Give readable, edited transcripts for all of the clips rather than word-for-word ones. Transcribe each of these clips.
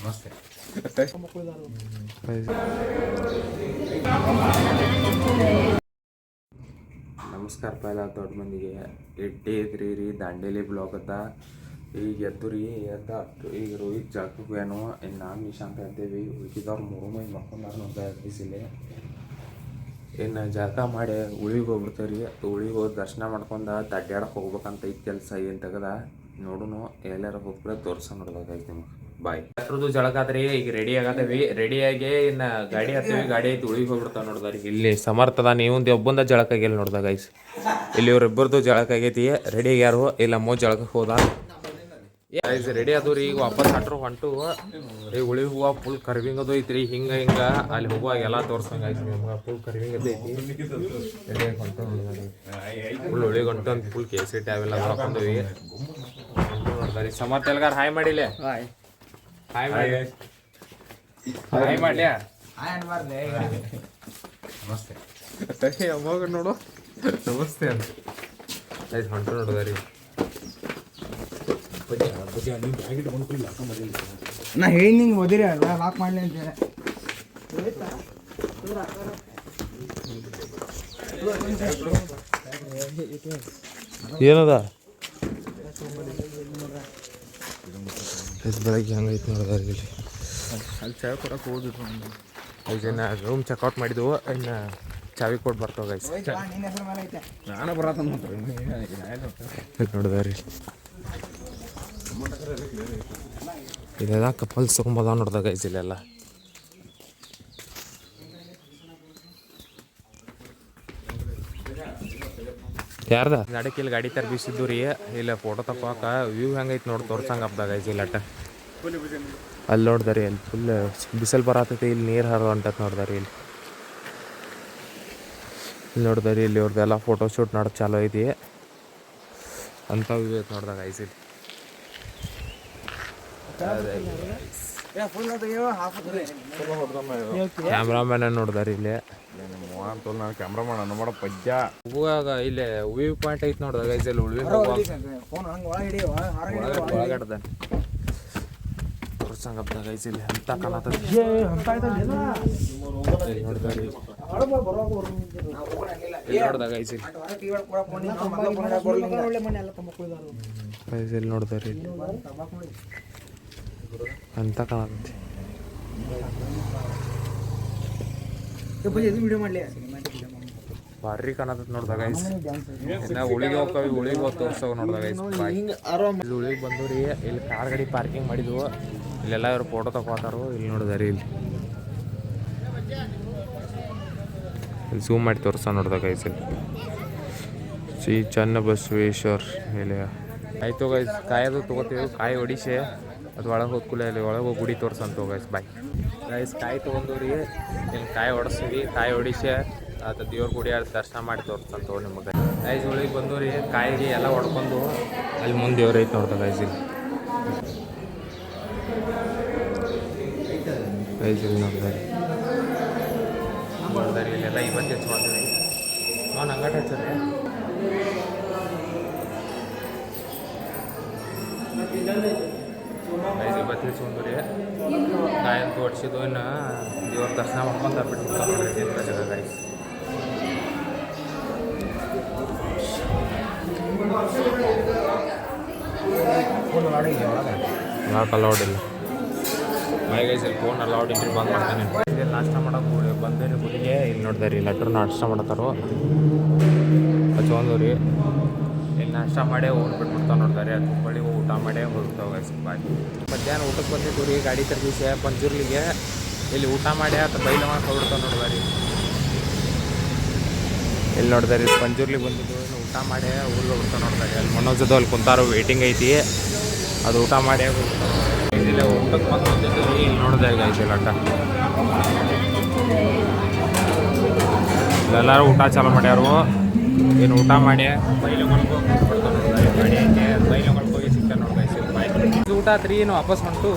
ನಮಸ್ತೆ. ನಮಸ್ಕಾರ ಪೈಲ ದೊಡ್ಡ ಮಂದಿಗೆ ಎಡ್ಡಿ ಐತ್ರಿ ರೀ ದಾಂಡೇಲಿ ಬ್ಲಾಗ್ ಅದ. ಈಗ ಎದ್ದು ರೀ ಈಗ ರೋಹಿತ್ ಜಳಕಕ್ಕೆ ಏನು ಇನ್ನು ನಾನು ನಿಶಾಂತ ಅಂತೇವಿ. ಉಳಿದವ್ರು 3 ಮಂದಿ ಮಕ್ಕೊಂಡಾರ ನೋಡ್ತಾ ಬಿಸಿಲೆ. ಇನ್ನು ಜಳಕ ಮಾಡಿ ಉಳಿಗೆ ಹೋಗ್ಬಿಡ್ತೇವೆ ರೀ. ಉಳಿಗೆ ಹೋಗಿ ದರ್ಶನ ಮಾಡ್ಕೊಂಡು ಅಡ್ಡಾಡಕ್ಕೆ ಹೋಗ್ಬೇಕಂತ ಐತೆ ಕೆಲಸ ಏನು ತೆಗದ ನೋಡುನು. ಎಲ್ಲಾರು ಹೋಗ್ಬಿಡ ತೋರ್ಸ ನೋಡ್ಬೇಕಾಯ್ತು ನಿಮ್ಗೆ. ಬಾಯ್. ಅದ್ರದ್ದು ಜಳಕ ಆದ್ರಿ ಈಗ ರೆಡಿ ಆಗತ್ತೇವಿ. ರೆಡಿಯಾಗಿ ಇನ್ನು ಗಾಡಿ ಹತ್ತೀವಿ. ಗಾಡಿ ಐತಿ ಉಳಿಗೆ ಹೋಗ್ಬಿಡ್ತಾವ ನೋಡ್ದಾರಿ. ಇಲ್ಲಿ ಸಮರ್ಥದ ನೀವು ಒಬ್ಬಂದ ಜಳಕ ಆಗಿಲ್ಲ ನೋಡ್ದಾಗ ಐಸ್. ಇಲ್ಲಿ ಇವ್ರಿಬ್ಬರದು ಜಳಕ ಆಗೈತಿ. ರೆಡಿ ಆಗ್ಯಾರು. ಇಲ್ಲ ಮೋ ಜಳಕಕ್ಕೆ ಹೋದ ಐಸ್ ರೆಡಿ ಅದು ರೀ. ಈಗ ವಾಪಸ್ ಹೊಂಟು ಈಗ ಉಳಿಗೆ ಹೂವು ಫುಲ್ ಕರ್ವಿಂಗ್ ಅದು ಐತ್ರಿ. ಹಿಂಗೆ ಅಲ್ಲಿ ಹೋಗುವಾಗ ಎಲ್ಲ ತೋರ್ಸಂಗೆ ಐತಿ ನಿಮ್ಗೆ. ಫುಲ್ ಕರ್ವಿಂಗ್ ಅದು ಐತಿ. ಫುಲ್ ಉಳಿಗೆ ಹೊಂಟು ಅಂತ ಫುಲ್ ಕೇಸರಿ ಟ್ಯಾವೆಲ್ಲ ಹಾಕೊಂಡ್ವಿ ನೋಡ್ದಾರಿ. ಸಮರ್ಥ ಎಲ್ಗಾರ ಹಾಯ್ ಮಾಡಿಲ್ಲ. ಹಾಯ್ ಮಾಡಿ ಹಾಯ್ ಮಾಡ್ಲಿ. ನಮಸ್ತೆ ಅವಾಗ ನೋಡು ನಮಸ್ತೆ ಅಂತ ಆಯ್ತು ಹೊಂಟು ನೋಡಿದಾರಿ. ನಾ ಹೇಳಿ ನಿಂಗೆ ಓದಿರಿ ಲಾಕ್ ಮಾಡಲಿ ಅಂತ ಹೇಳಿ. ಏನದ ಬೆಳಗ್ಗೆ ಹಂಗೈತೆ ನೋಡಿದಾರಿ. ಇಲ್ಲಿ ಅಲ್ಲಿ ಚಾಯ್ ಕೊಡಕ್ಕೆ ಹೋಗಿದ್ರು. ಇದನ್ನ ರೂಮ್ ಚೆಕ್ಔಟ್ ಮಾಡಿದ್ವು. ಇನ್ನು ಚಾವಿ ಕೊಟ್ಟು ಬರ್ತಾವ ಗೈಸ್. ನಾನು ಬರತ್ತ ನೋಡಿದಾರಿ. ಇದೆಲ್ಲ ಕಪಲ್ಸ್ ತೊಗೊಂಬದ ನೋಡ್ದ ಗೈಸ್. ಇಲ್ಲೆಲ್ಲ ಯಾರ್ದ ನಡಕ್ಕೆ ಇಲ್ಲಿ ಗಾಡಿ ತರ ಬೀಸಿದ್ದು ರೀ. ಇಲ್ಲ ಫೋಟೋ ತಗೋಕ ವ್ಯೂ ಹೆಂಗೈತೆ ನೋಡಿ ತೋರ್ಸಂಗೆ ಹಬ್ದಾಗ ಗೈಸ್. ಇಲ್ಲ ಅಟ್ಟ ಅಲ್ಲಿ ನೋಡ್ದಾರಿ. ಅಲ್ಲಿ ಫುಲ್ ಬಿಸಿಲು ಬರತೈತಿ. ಇಲ್ಲಿ ನೀರು ಹರಿದು ಹೊಂಟತ್ ನೋಡ್ದಾರಿ. ಇಲ್ಲಿ ನೋಡ್ದಾರಿ. ಇಲ್ಲಿ ಅವ್ರದ್ದೆಲ್ಲ ಫೋಟೋ ಶೂಟ್ ಮಾಡೋದು ಚಾಲೋ ಐತಿ ಅಂತ ವ್ಯೂ ಐತೆ ನೋಡ್ದಾಗ ಗೈಸ್. ಇಲ್ಲಿ ಕ್ಯಾಮ್ರಾಮ್ಯಾನ್ ನೋಡ್ದಾರಿ. ಇಲ್ಲಿ ಕ್ಯಾಮ್ರಾಮನ್ ನೋಡ ಪಜ್ಜ ಹೋಗುವಾಗ ಇಲ್ಲಿ ವ್ಯೂ ಪಾಯಿಂಟ್ ಐತಿ ನೋಡ್ದಾಗ ಗೈಸ್. ಇಲ್ಲಿ ಉಳ್ವಿ ಒಳಗಡ್ದ ತೋರ್ಸಂಗಪ್ಪ ಗೈಸ್. ಇಲ್ಲಿ ಅಂತ ಕಾಣತದ ನೋಡ್ದಾರಿ. ನೋಡ್ದಾಗ ಗೈಸ್ ಇಲ್ಲಿ ನೋಡ್ದಾರಿ. ಅಂತ ಕಾಣತೈತಿ. ಭಾರಿ ಕಾಣತೈತಿ ನೋಡ್ದಾಗ ಗೈಸ್. ಇನ್ನ ಉಳಿಗೆ ಹೋಗ್ತಾವೆ. ಉಳಿಗೆ ಹೋಗಿ ತೋರ್ಸವ ನೋಡ್ದಾಗ ಗೈಸ್. ಇಲ್ಲಿ ಉಳಿಗೆ ಬಂದವ್ರಿ. ಇಲ್ಲಿ ಕಾರ್ ಗಾಡಿ ಪಾರ್ಕಿಂಗ್ ಮಾಡಿದ್ವು. ಇಲ್ಲೆಲ್ಲ ಇವ್ರು ಫೋಟೋ ತಗೋತಾರು. ಇಲ್ಲಿ ನೋಡಿದಾರಿ. ಇಲ್ಲಿ ಝೂಮ್ ಮಾಡಿ ತೋರ್ಸ ನೋಡ್ದಾಗ ಗೈಸ್. ಇಲ್ಲಿ ಶ್ರೀ ಚನ್ನಬಸವೇಶ್ವರ ನಿಲಯ ಆಯ್ತು ಗೈಸ್. ಕಾಯೋದು ತೊಗೋತೀವಿ. ಕಾಯಿ ಹೊಡಿಸೆ ಅದು ಒಳಗೆ ಹೋದ್ಕೂಲ ಇಲ್ಲಿ ಒಳಗೆ ಹೋಗಿ ಗುಡಿ ತೋರ್ಸಂತ ಗೈಸ್. Bye guys. ಕಾಯಿ ತೊಗೊಂಡ್ರಿ. ಇಲ್ಲಿ ಕಾಯಿ ಹೊಡಿಸ್ತೀವಿ. ಕಾಯಿ ಹೊಡಿಸೆ ಅದು ದೇವ್ರ ಗುಡಿ ದರ್ಶನ ಮಾಡಿ ತೋರ್ಸಂತ ನಿಮಗೆ ಗೈಸ್. ಒಳಗೆ ಬಂದವ್ರಿ. ಕಾಯಿಗೆ ಎಲ್ಲ ಹೊಡ್ಕೊಂಡು ಅಲ್ಲಿ ಮುಂದೆ ದೇವ್ರು ಐತೆ ನೋಡ್ದ ಗೈಸ್. ಇಲ್ಲಿ ಗೈಸ್ ಇಲ್ಲಿ ನೋಡ್ದಾರಿ. ಇಲ್ಲೆಲ್ಲ ಇವತ್ತು ಹೆಚ್ಚು ಮಾಡ್ತೀವಿ. ನಾವು ನಂಗಟ ಹಚ್ಚರಿ ಗೈಸ್. ಇವತ್ತು ಹೆಚ್ಚುಂದ್ರಿ. ಕಾಯಂತೂ ಹೊಡ್ಸಿದ್ದು. ಇನ್ನು ದೇವ್ರ ದರ್ಶನ ಮಾಡ್ಕೊಂಡು ಬಿಟ್ಟು ನೋಡ್ರಿ ದೇವ್ರ ಜಾಗ ಗೈಸ್. ಯಾಕೆ ಅಲೌಡ್ ಇಲ್ಲ ಮೈ ಗೈಸ್. ಇಲ್ಲಿ ಫೋನ್ ಅಲೌಡ್ ಇದ್ರಿ ಬಂದ್ ಮಾಡ್ತಾನೆ. ಇಲ್ಲಿ ನಾಷ್ಟ ಮಾಡೋಕೆ ಬಂದೇರಿ ಗುಡಿಗೆ. ಇಲ್ಲಿ ನೋಡ್ದಾರಿ ಲಟ್ರು ನಾಷ್ಟ ಮಾಡತ್ತಾರೋ ಹಚ್ಕೊಂಡವ್ರಿ. ಇಲ್ಲಿ ನಾಷ್ಟ ಮಾಡೇ ಹೋಗ್ಬಿಟ್ಬಿಡ್ತಾವೆ ನೋಡ್ದಾರಿ. ಅದು ಬಳಿ ಊಟ ಮಾಡೇ ಹೋಗ್ತಾವೆ ಗೈಸ್. ಬಾಯ್. ಮಧ್ಯಾಹ್ನ ಊಟಕ್ಕೆ ಬಂದಿದ್ದು ರೀ ಗಾಡಿ ತರ್ಬಿಸಿ ಪಂಜುರ್ಲಿಗೆ. ಇಲ್ಲಿ ಊಟ ಮಾಡಿ ಅದು ಬೈಲ ಮಾಡಿ ಹೋಗ್ಬಿಡ್ತಾವೆ ನೋಡ್ದಾರಿ. ಇಲ್ಲಿ ನೋಡ್ದಾರಿ ಪಂಜುರ್ಲಿಗೆ ಬಂದಿದ್ದು. ಇನ್ನು ಊಟ ಮಾಡಿ ಊರಿಗೆ ಹೋಗ್ಬಿಡ್ತಾವೆ ನೋಡ್ದಾರಿ. ಅಲ್ಲಿ ಮನೋಜದು ಅಲ್ಲಿ ಕುಂತಾರೋ ವೇಟಿಂಗ್ ಐತಿ. ಅದು ಊಟ ಮಾಡಿ ಹೋಗ್ಬಿಡ್ತಾವೆ. ಇಲ್ಲ ಊಟಕ್ಕೆ ಬಂದಿದ್ದು ರೀ. ಇಲ್ಲಿ ನೋಡ್ದಾರಿ ಗೈಸ್. ಇಲ್ಲ ಅಟ್ಟ ಎಲ್ಲರೂ ಊಟ ಚಾಲು ಮಾಡ್ಯಾರು. ಏನು ಊಟ ಮಾಡಿ ಬೈಲಗೊಳ್ಗೆ ಹೋಗ್ಬಿಡ್ತಾವೆ ನೋಡ್ದಾರಿ. ಗಾಡಿ ಐತೆ ಬೈಲಗೊಳ್ಗೆ ಹೋಗಿ ಸಿಗ್ತಾರೆ ನೋಡಿ ಗೈಸ್. ಬಾಯ್. ಊಟ ಆತ್ರಿ. ಏನು ವಾಪಸ್ ಹೊಂಟು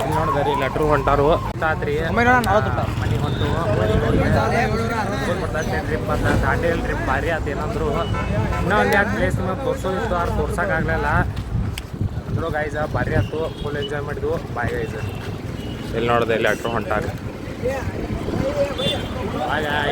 ಇಲ್ಲಿ ನೋಡ್ದಾರಿ. ಲಟ್ರು ಹೊಂಟಾರು. ಊಟ ಆತ್ರಿ. ಮನೆ ಹೊಂಟು ಟ್ರಿಪ್ ಅಂತ ದಾಂಡೇಲಿ ಟ್ರಿಪ್ ಭಾರಿ ಆತ. ಏನಂದ್ರು ಇನ್ನೂ ಒಂದು 2 ಪ್ಲೇಸ್ ನಿಮಗೆ ತೋರಿಸೋದಿತ್ತು. ಆರು ತೋರ್ಸೋಕ್ಕಾಗಲಿಲ್ಲ. ಅಂದ್ರು ಗೈಸ ಭಾರಿ ಆಯ್ತು, ಫುಲ್ ಎಂಜಾಯ್ ಮಾಡಿದ್ವು. Bye guys. ಇಲ್ಲಿ ನೋಡಿದೆ ಇಲ್ಲಿ ಅಟ್ರು ಹೊಂಟಾಗ. ಬಾಯ್